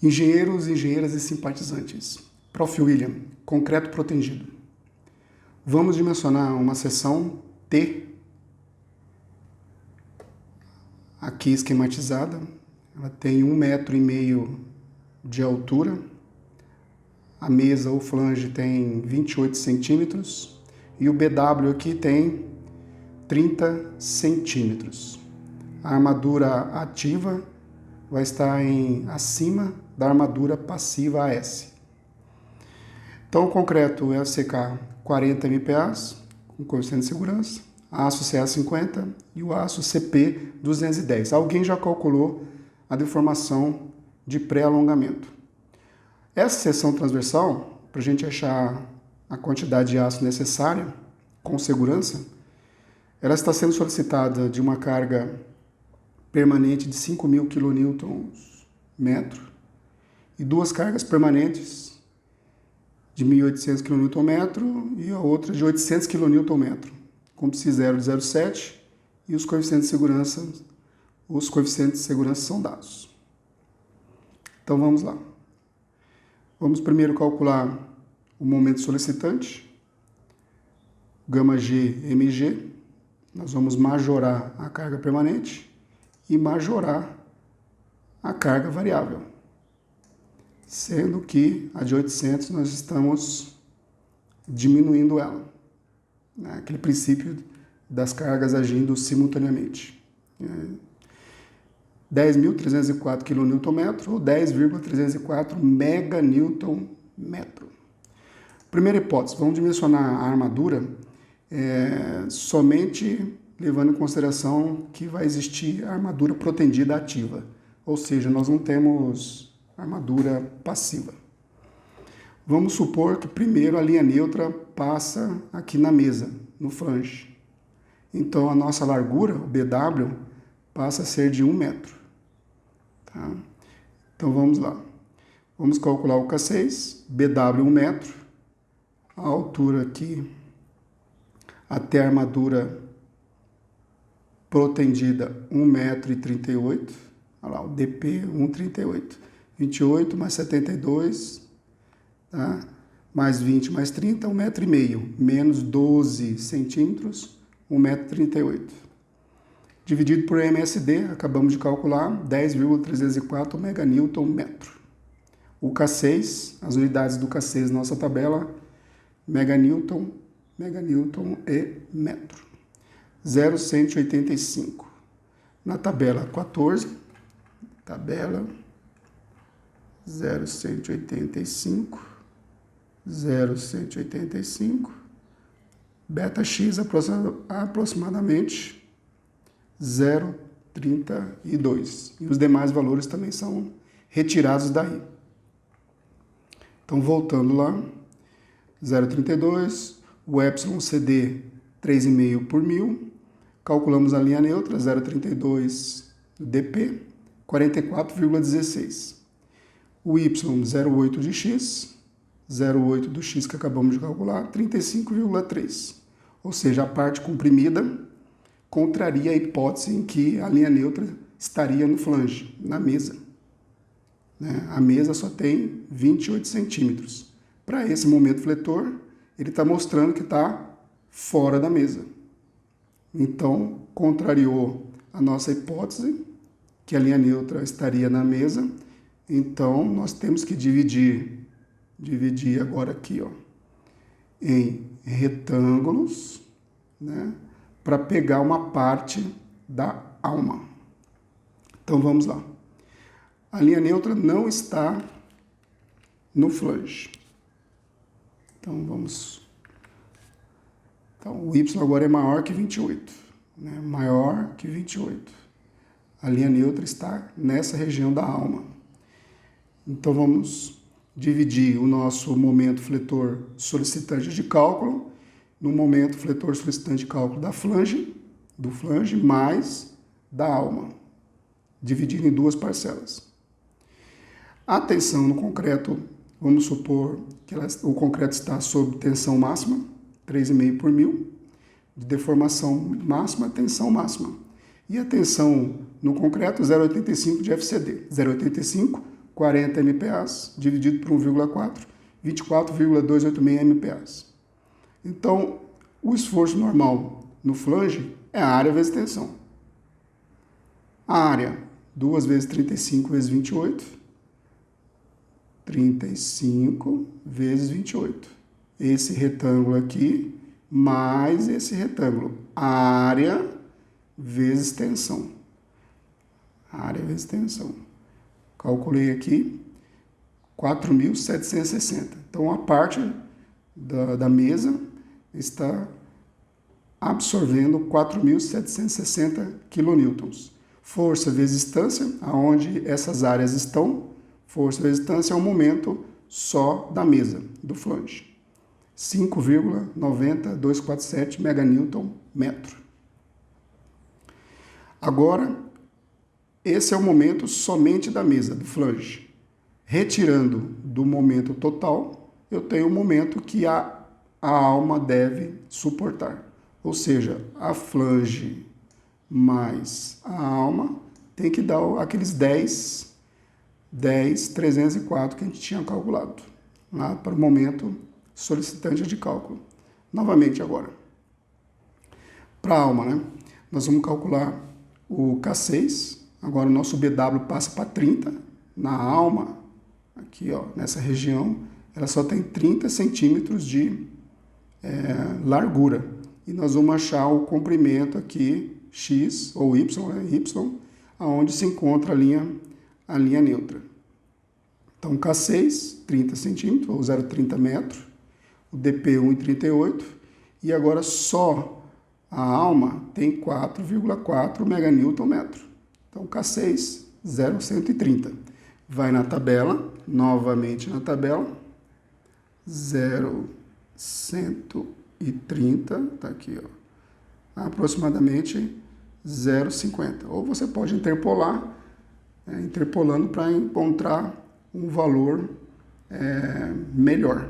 Engenheiros, engenheiras e simpatizantes. Prof. William, concreto protegido. Vamos dimensionar uma seção T, aqui esquematizada. Ela tem 1,5 m de altura. A mesa ou flange tem 28 centímetros. E o BW aqui tem 30 centímetros. A armadura ativa vai estar acima da armadura passiva AS. Então, o concreto é FCK 40 MPa, com coeficiente de segurança, aço CA50 e o aço CP 210. Alguém já calculou a deformação de pré-alongamento. Essa seção transversal, para a gente achar a quantidade de aço necessária, com segurança, ela está sendo solicitada de uma carga permanente de 5.000 kNm e duas cargas permanentes de 1.800 kNm e a outra de 800 kNm, com π0 de 0,7 e os coeficientes de segurança são dados. Então vamos lá. Vamos primeiro calcular o momento solicitante, γg mg. Nós vamos majorar a carga permanente e majorar a carga variável, sendo que a de 800 nós estamos diminuindo ela, né? Aquele princípio das cargas agindo simultaneamente. 10.304 kNm ou 10,304 MN. Primeira hipótese, vamos dimensionar a armadura somente levando em consideração que vai existir a armadura protendida ativa, ou seja, nós não temos armadura passiva. Vamos supor que primeiro a linha neutra passa aqui na mesa, no flange. Então a nossa largura, o BW, passa a ser de 1 metro. Tá? Então vamos lá. Vamos calcular o K6, BW 1 metro, a altura aqui até a armadura protendida 1,38 m, olha lá, o DP 1,38 m, 28 mais 72, tá? Mais 20 mais 30, 1,5 m, menos 12 centímetros, 1,38 m. Dividido por MSD, acabamos de calcular 10,304 MN. O K6, as unidades do K6 na nossa tabela, meganewton e metro. 0,185. Na tabela 14, tabela 0,185, 0,185, beta x aproximadamente 0,32. E os demais valores também são retirados daí. Então, voltando lá, 0,32, o εcd 3,5 por 1000, calculamos a linha neutra, 0,32 dp, 44,16. O y, 0,8 de x, 0,8 do x que acabamos de calcular, 35,3. Ou seja, a parte comprimida contraria a hipótese em que a linha neutra estaria no flange, na mesa. A mesa só tem 28 centímetros. Para esse momento fletor, ele está mostrando que está fora da mesa. Então, contrariou a nossa hipótese, que a linha neutra estaria na mesa. Então, nós temos que dividir agora aqui, ó, em retângulos, né, para pegar uma parte da alma. Então, vamos lá. A linha neutra não está no flange. Então, o y agora é maior que 28, né? Maior que 28. A linha neutra está nessa região da alma. Então vamos dividir o nosso momento fletor solicitante de cálculo no momento fletor solicitante de cálculo do flange mais da alma, dividido em duas parcelas. A tensão no concreto, vamos supor que o concreto está sob tensão máxima, 3,5 por 1000, de deformação máxima, tensão máxima. E a tensão no concreto, 0,85 de FCD. 0,85 40 MPa, dividido por 1,4, 24,286 MPa. Então, o esforço normal no flange é a área vezes tensão. A área, 2 vezes 35 vezes 28, 35 vezes 28. Esse retângulo aqui, mais esse retângulo. Área vezes tensão. Área vezes tensão. Calculei aqui, 4.760. Então, a parte da mesa está absorvendo 4.760 kN. Força vezes distância, aonde essas áreas estão. Força vezes distância é o momento só da mesa, do flange. 5,90247 meganewton-metro. Agora, esse é o momento somente da mesa, do flange. Retirando do momento total, eu tenho o momento que a alma deve suportar. Ou seja, a flange mais a alma tem que dar aqueles 10,304 que a gente tinha calculado lá para o momento solicitante de cálculo. Novamente agora. Para a alma, né? Nós vamos calcular o K6. Agora o nosso BW passa para 30. Na alma, aqui ó, nessa região, ela só tem 30 centímetros de largura. E nós vamos achar o comprimento aqui, X ou Y, né? Y, aonde se encontra a linha neutra. Então, K6, 30 centímetros, ou 0,30 metros. O DP, 1,38. E agora só a alma tem 4,4 meganewton-metro. Então, K6, 0,130. Vai na tabela, novamente na tabela, 0,130, tá aqui, ó, aproximadamente 0,50. Ou você pode interpolar, interpolando para encontrar um valor melhor.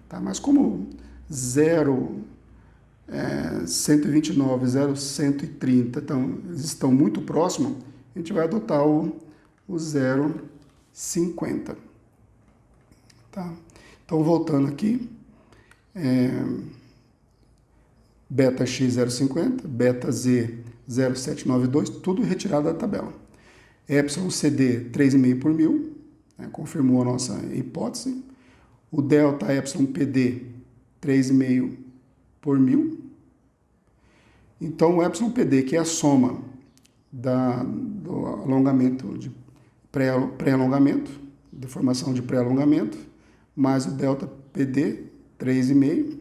Tá? Mas como 0,129, 0,130 estão muito próximos, a gente vai adotar o 0,50. Tá? Então, voltando aqui, beta X 0,50, beta Z 0,792, tudo retirado da tabela. Epsilon CD 3,5 por mil, confirmou a nossa hipótese. O delta Epsilon PD 3,5 por mil. Então, o Epsilon PD, que é a soma do alongamento de pré-alongamento, deformação de pré-alongamento, mais o delta PD, 3,5,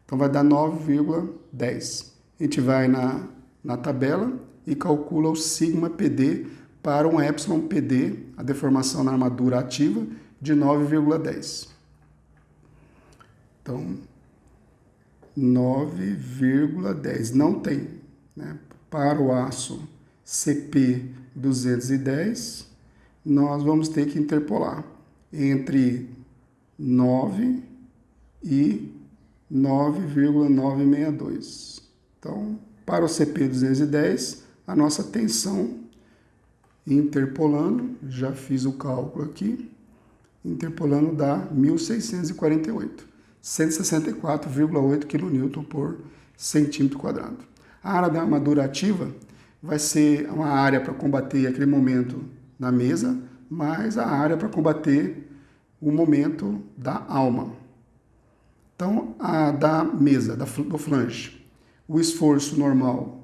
então vai dar 9,10. A gente vai na tabela e calcula o sigma PD para um epsilon PD, a deformação na armadura ativa, de 9,10. Então, 9,10. Não tem, né? Para o aço CP 210, nós vamos ter que interpolar entre 9 e 9,962. Então, para o CP 210, a nossa tensão, interpolando, já fiz o cálculo aqui, interpolando dá 1.648, 164,8 kN por centímetro quadrado. A área da armadura ativa vai ser uma área para combater aquele momento na mesa, mais a área para combater o momento da alma. Então, a da mesa, do flange, o esforço normal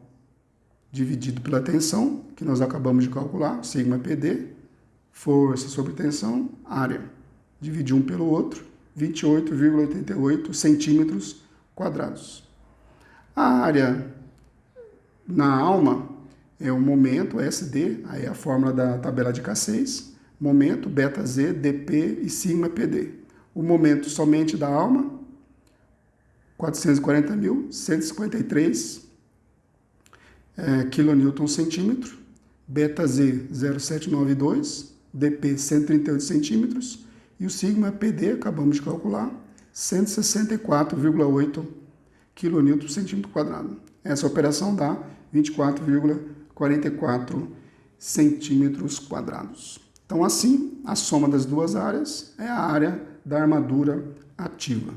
dividido pela tensão, que nós acabamos de calcular, sigma PD, força sobre tensão, área. Dividir um pelo outro, 28,88 centímetros quadrados. A área na alma é o momento, SD, aí é a fórmula da tabela de K6, momento, beta Z, dP e sigma PD. O momento somente da alma, 440.153 kN/centímetro, beta Z 0,792, dP 138 centímetros e o sigma PD, acabamos de calcular, 164,8 kN/centímetro quadrado. Essa operação dá 24,44 centímetros quadrados. Então, assim, a soma das duas áreas é a área da armadura ativa.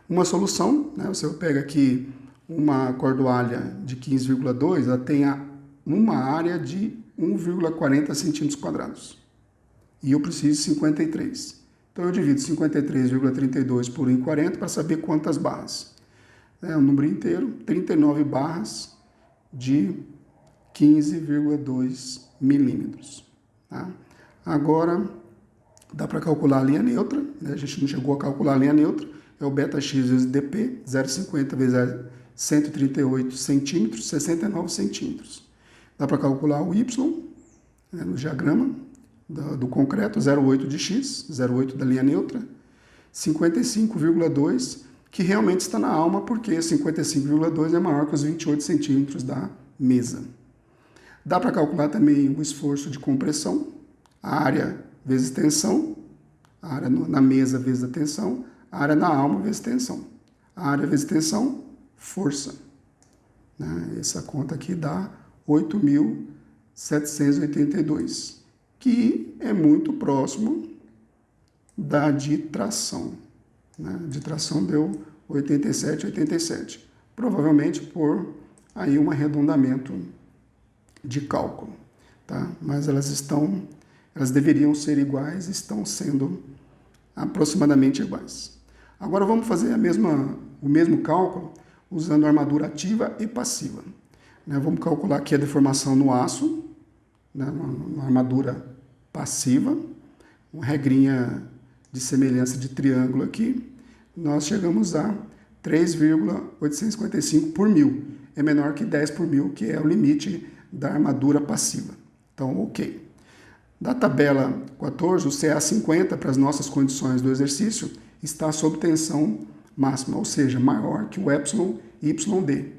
Uma solução, né, você pega aqui uma cordoalha de 15,2, ela tem uma área de 1,40 centímetros quadrados. E eu preciso de 53. Então, eu divido 53,32 por 1,40 para saber quantas barras. É um número inteiro, 39 barras de 15,2 milímetros. Tá? Agora, dá para calcular a linha neutra, né? A gente não chegou a calcular a linha neutra, é o beta x vezes dp, 0,50 vezes 138 centímetros, 69 centímetros. Dá para calcular o y, né, no diagrama do concreto, 0,8 de x, 0,8 da linha neutra, 55,2, que realmente está na alma, porque 55,2 é maior que os 28 centímetros da mesa. Dá para calcular também o esforço de compressão, a área vezes tensão, a área na mesa vezes a tensão, a área na alma vezes tensão. A área vezes tensão, força. Né? Essa conta aqui dá 8.782, que é muito próximo da de tração. Né? De tração deu 87,87. Provavelmente por aí um arredondamento de cálculo. Tá? Mas elas deveriam ser iguais, estão sendo aproximadamente iguais. Agora vamos fazer o mesmo cálculo usando armadura ativa e passiva. Né? Vamos calcular aqui a deformação no aço, né? Uma armadura passiva, uma regrinha de semelhança de triângulo aqui. Nós chegamos a 3,855 por mil. É menor que 10 por mil, que é o limite da armadura passiva. Então, ok. Da tabela 14, o CA50, para as nossas condições do exercício, está sob tensão máxima, ou seja, maior que o YD.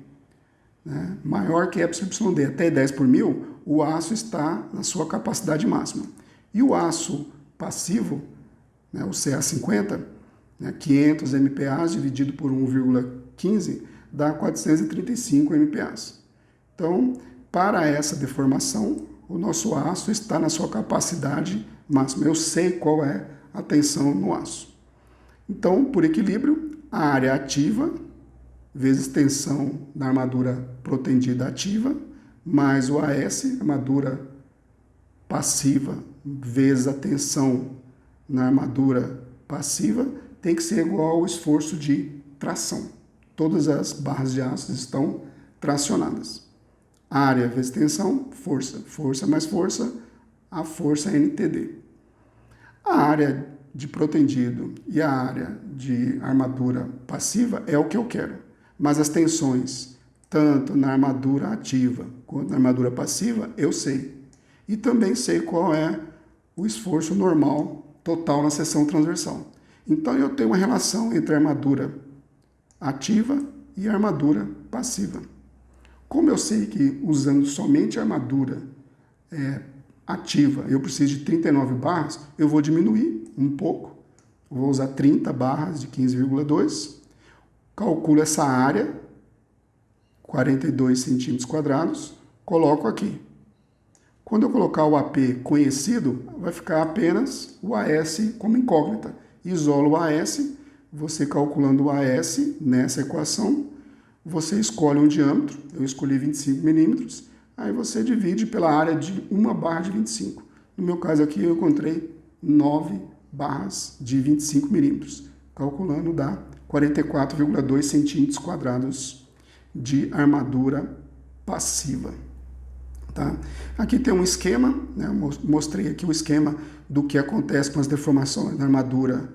Né? Maior que YD, até 10 por mil, o aço está na sua capacidade máxima. E o aço passivo, né, o CA50, né, 500 MPa dividido por 1,15, dá 435 MPa. Então, para essa deformação, o nosso aço está na sua capacidade máxima. Eu sei qual é a tensão no aço. Então, por equilíbrio, a área ativa vezes tensão na armadura protendida ativa, mais o AS, armadura passiva, vezes a tensão na armadura passiva, tem que ser igual ao esforço de tração. Todas as barras de aço estão tracionadas. Área vezes tensão, força. Força mais força, a força NTD. A área de protendido e a área de armadura passiva é o que eu quero. Mas as tensões, tanto na armadura ativa quanto na armadura passiva, eu sei. E também sei qual é o esforço normal total na seção transversal. Então eu tenho uma relação entre a armadura ativa e a armadura passiva. Como eu sei que usando somente a armadura ativa eu preciso de 39 barras, eu vou diminuir um pouco. Vou usar 30 barras de 15,2. Calculo essa área, 42 centímetros quadrados, coloco aqui. Quando eu colocar o AP conhecido, vai ficar apenas o AS como incógnita. Isolo o AS, você calculando o AS nessa equação, você escolhe um diâmetro, eu escolhi 25 milímetros, aí você divide pela área de uma barra de 25. No meu caso aqui eu encontrei 9 barras de 25 milímetros, calculando dá 44,2 centímetros quadrados de armadura passiva. Tá? Aqui tem um esquema, né? Eu mostrei aqui o esquema do que acontece com as deformações da armadura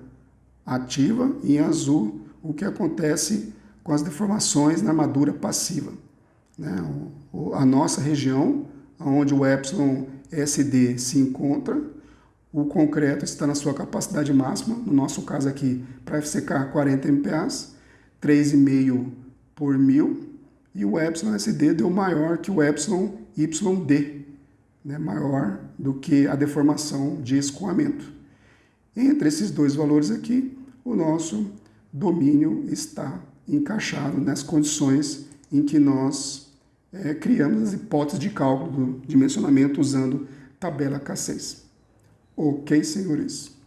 ativa, e em azul o que acontece com as deformações na armadura passiva. Né? A nossa região, onde o εSD se encontra, o concreto está na sua capacidade máxima, no nosso caso aqui, para FCK 40 MPa, 3,5 por 1000, e o εSD deu maior que o εYD, né? Maior do que a deformação de escoamento. Entre esses dois valores aqui, o nosso domínio está encaixado nas condições em que nós criamos as hipóteses de cálculo do dimensionamento usando tabela K6. Ok, senhores?